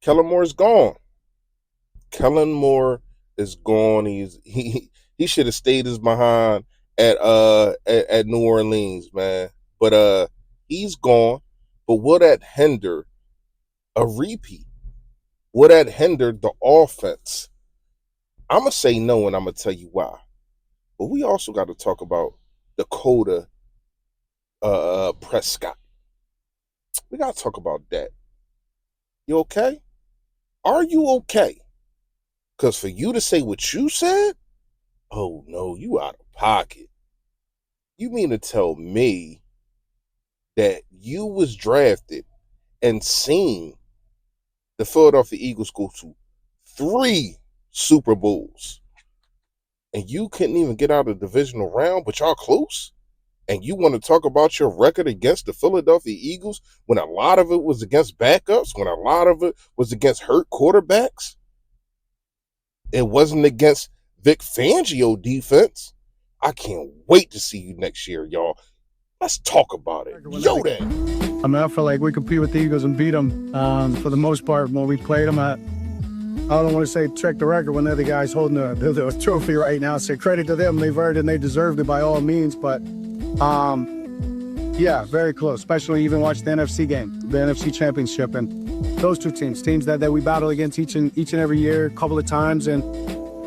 Kellen Moore is gone. Kellen Moore is gone. He should have stayed his behind at New Orleans, man. But he's gone. But will that hinder a repeat? Will that hinder the offense? I'm gonna say no, and I'm gonna tell you why. But we also got to talk about Dakota Prescott. We got to talk about that. You okay? Are you okay? Because for you to say what you said, oh no, you out of pocket. You mean to tell me that you was drafted and seen the Philadelphia Eagles go to 3 Super Bowls and you couldn't even get out of the divisional round, but y'all close? And you want to talk about your record against the Philadelphia Eagles when a lot of it was against backups, when a lot of it was against hurt quarterbacks? It wasn't against Vic Fangio defense. I can't wait to see you next year, y'all. Let's talk about it. Yo, that. I mean, I feel like we compete with the Eagles and beat them for the most part when we played them. I don't want to say check the record when they're the guys holding the trophy right now. Say credit to them. They've earned it and they deserved it by all means. But yeah, very close, especially even watch the NFC game, the NFC Championship. And those two teams that we battle against each and every year a couple of times. And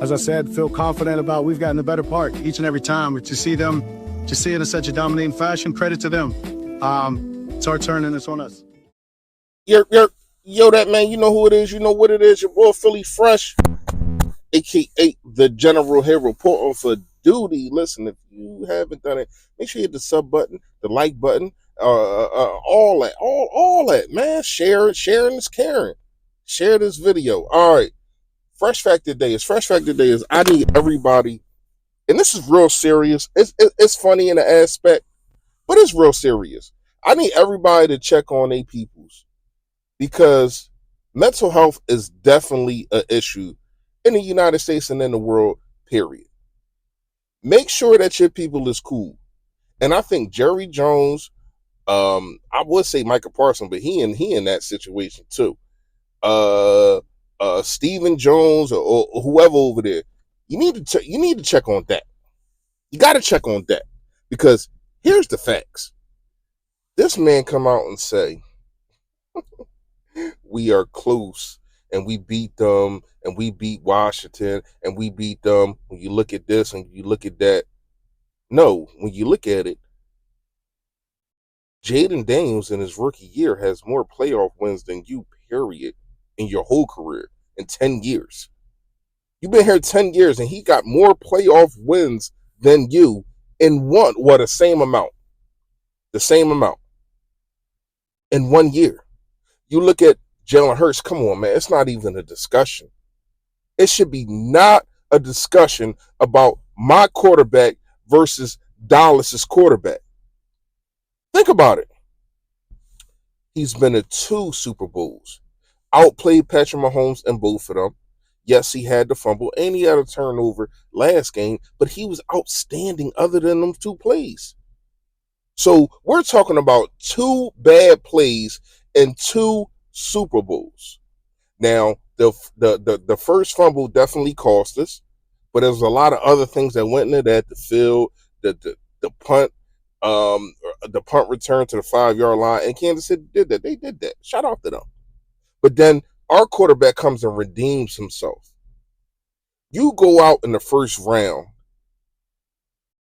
as I said, feel confident about we've gotten the better part each and every time. But to see them, to see it in such a dominating fashion, credit to them. It's our turn and it's on us. Yo, that man, you know who it is. You know what it is. Your boy Philly Fresh, aka the General here reporting for duty. Listen, if you haven't done it, make sure you hit the sub button, the like button, all that, man. Share it. Sharing is caring. Share this video. All right. Fresh Fact today is I need everybody, and this is real serious. It's funny in the aspect, but it's real serious. I need everybody to check on their peoples because mental health is definitely an issue in the United States and in the world, period. Make sure that your people is cool. And I think Jerry Jones, I would say Michael Parsons, but he in that situation too. Stephen Jones or whoever over there, you need to check on that. You got to check on that because here's the facts. This man come out and say we are close and we beat them and we beat Washington and we beat them. When you look at this and you look at that, no, when you look at it, Jaden Daniels in his rookie year has more playoff wins than you, period, in your whole career in 10 years. You've been here 10 years and he got more playoff wins than you in the same amount. The same amount in 1 year. You look at Jalen Hurts, come on, man, it's not even a discussion. It should be not a discussion about my quarterback versus Dallas's quarterback. Think about it. He's been to 2 Super Bowls. Outplayed Patrick Mahomes in both of them. Yes, he had the fumble and he had a turnover last game, but he was outstanding other than them 2 plays. So we're talking about 2 bad plays in 2 Super Bowls. Now, the first fumble definitely cost us, but there's a lot of other things that went into that. The field, the punt, the punt return to the 5-yard line, and Kansas City did that. They did that. Shout out to them. But then our quarterback comes and redeems himself. You go out in the first round.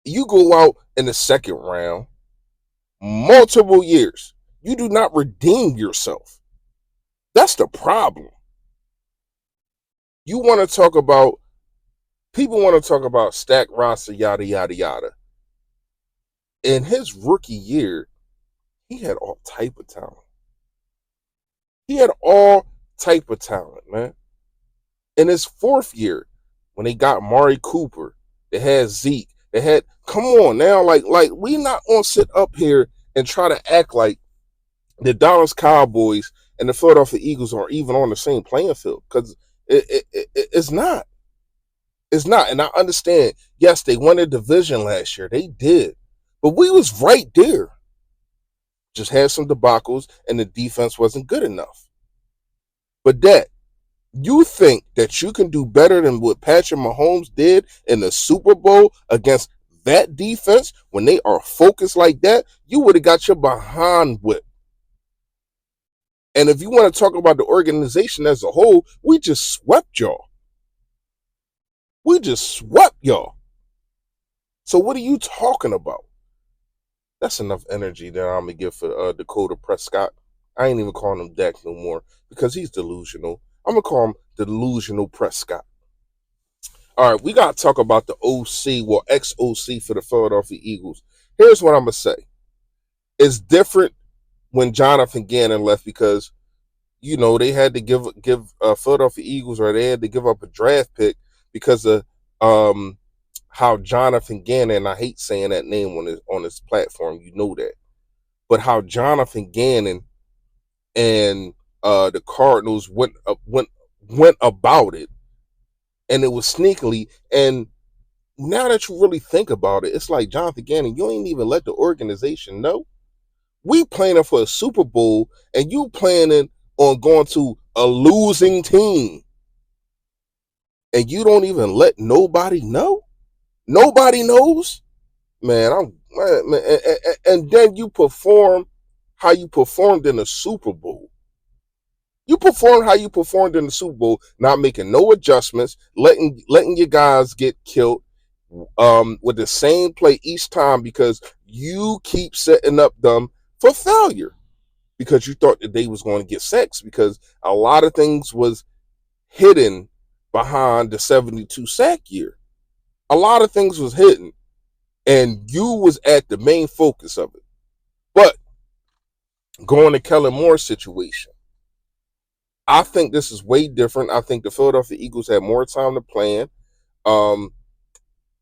You go out in the second round. Multiple years. You do not redeem yourself. That's the problem. People want to talk about stack roster, yada, yada, yada. In his rookie year, he had all type of talent. He had all type of talent, man. In his 4th year, when they got Mari Cooper, they had Zeke, they had, come on now, like we not gonna sit up here and try to act like the Dallas Cowboys and the Philadelphia Eagles are even on the same playing field, because it's not. It's not. And I understand, yes, they won the division last year. They did. But we was right there. Just had some debacles and the defense wasn't good enough. But that you think that you can do better than what Patrick Mahomes did in the Super Bowl against that defense when they are focused like that, you would have got your behind whipped. And if you want to talk about the organization as a whole, we just swept y'all. We just swept y'all. So what are you talking about? That's enough energy that I'm gonna give for Dakota Prescott. I ain't even calling him Dak no more because he's delusional. I'm gonna call him delusional Prescott. All right, we gotta talk about the OC, well, ex-OC for the Philadelphia Eagles. Here's what I'm gonna say: it's different when Jonathan Gannon left because they had to give Philadelphia Eagles, or they had to give up a draft pick because of um how Jonathan Gannon, I hate saying that name on his platform, that, but how Jonathan Gannon and the Cardinals went about it, and it was sneakily. And now that you really think about it, it's like, Jonathan Gannon, you ain't even let the organization know. We planning for a Super Bowl, and you planning on going to a losing team, and you don't even let nobody know. Nobody knows, man. And then you perform how you performed in the Super Bowl. You performed how you performed in the Super Bowl, not making no adjustments, letting your guys get killed with the same play each time because you keep setting up them for failure because you thought that they was going to get sacks because a lot of things was hidden behind the 72 sack year. A lot of things was hidden, and you was at the main focus of it. But going to Kellen Moore's situation, I think this is way different. I think the Philadelphia Eagles had more time to plan. Um,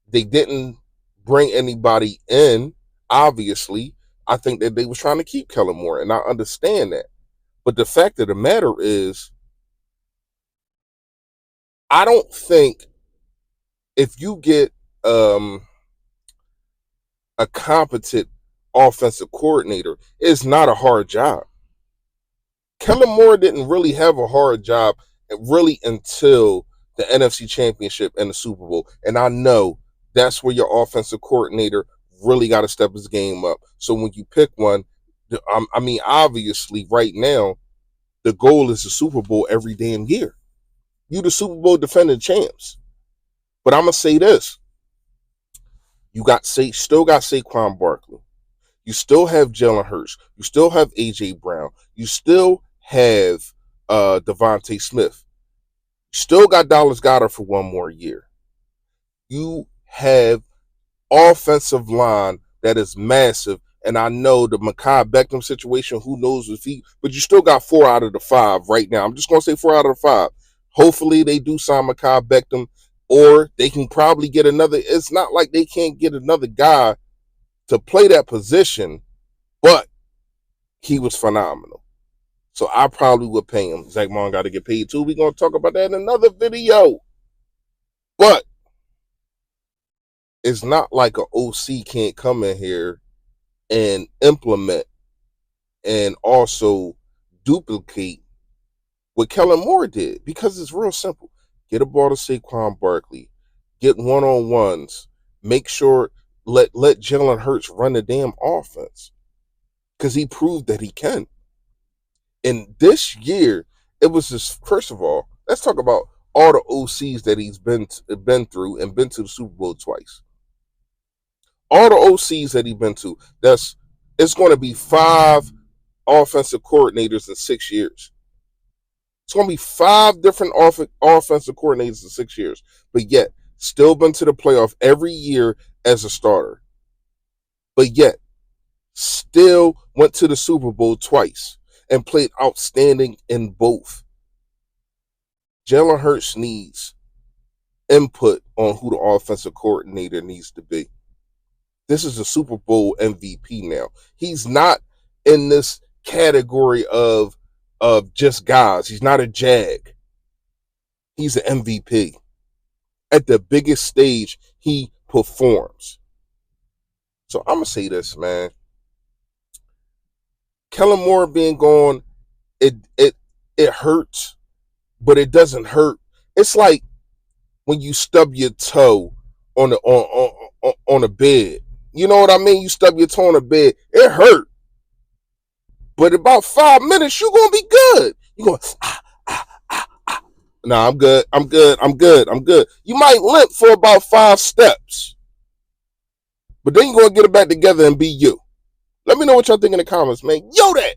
they didn't bring anybody in, obviously. I think that they was trying to keep Kellen Moore, and I understand that. But the fact of the matter is, I don't think if you get a competent offensive coordinator, it's not a hard job. Kellen Moore didn't really have a hard job really until the NFC Championship and the Super Bowl. And I know that's where your offensive coordinator really got to step his game up. So when you pick one, obviously, right now, the goal is the Super Bowl every damn year. You the Super Bowl defending champs. But I'm gonna say this: still got Saquon Barkley. You still have Jalen Hurts. You still have AJ Brown. You still have Devontae Smith. You still got Dallas Goedert for one more year. You have offensive line that is massive. And I know the Mekhi Beckham situation, who knows if but you still got 4 out of the 5 right now. I'm just going to say 4 out of the 5. Hopefully they do sign Mekhi Beckham, or they can probably get another. It's not like they can't get another guy to play that position, but he was phenomenal. So I probably would pay him. Zach Mon got to get paid too. We're going to talk about that in another video. But it's not like an OC can't come in here and implement and also duplicate what Kellen Moore did, because it's real simple. Get a ball to Saquon Barkley, get one-on-ones, make sure let Jalen Hurts run the damn offense, because he proved that he can. And this year, it was just, first of all, let's talk about all the OCs that he's been through and been to the Super Bowl twice. All the OCs that he's been to, it's going to be 5 offensive coordinators in 6 years. It's going to be 5 different offensive coordinators in 6 years, but yet still been to the playoff every year as a starter. But yet still went to the Super Bowl twice and played outstanding in both. Jalen Hurts needs input on who the offensive coordinator needs to be. This is a Super Bowl MVP now. He's not in this category of just guys. He's not a jag. He's an MVP. At the biggest stage, he performs. So I'm gonna say this, man. Kellen Moore being gone, it hurts but it doesn't hurt. It's like when you stub your toe on the on a bed. You know what I mean? You stub your toe on a bed. It hurt. But about 5 minutes, you're gonna be good. You're going, nah, I'm good. I'm good. I'm good. I'm good. You might limp for about 5 steps, but then you're gonna get it back together and be you. Let me know what y'all think in the comments, man. Yo, that.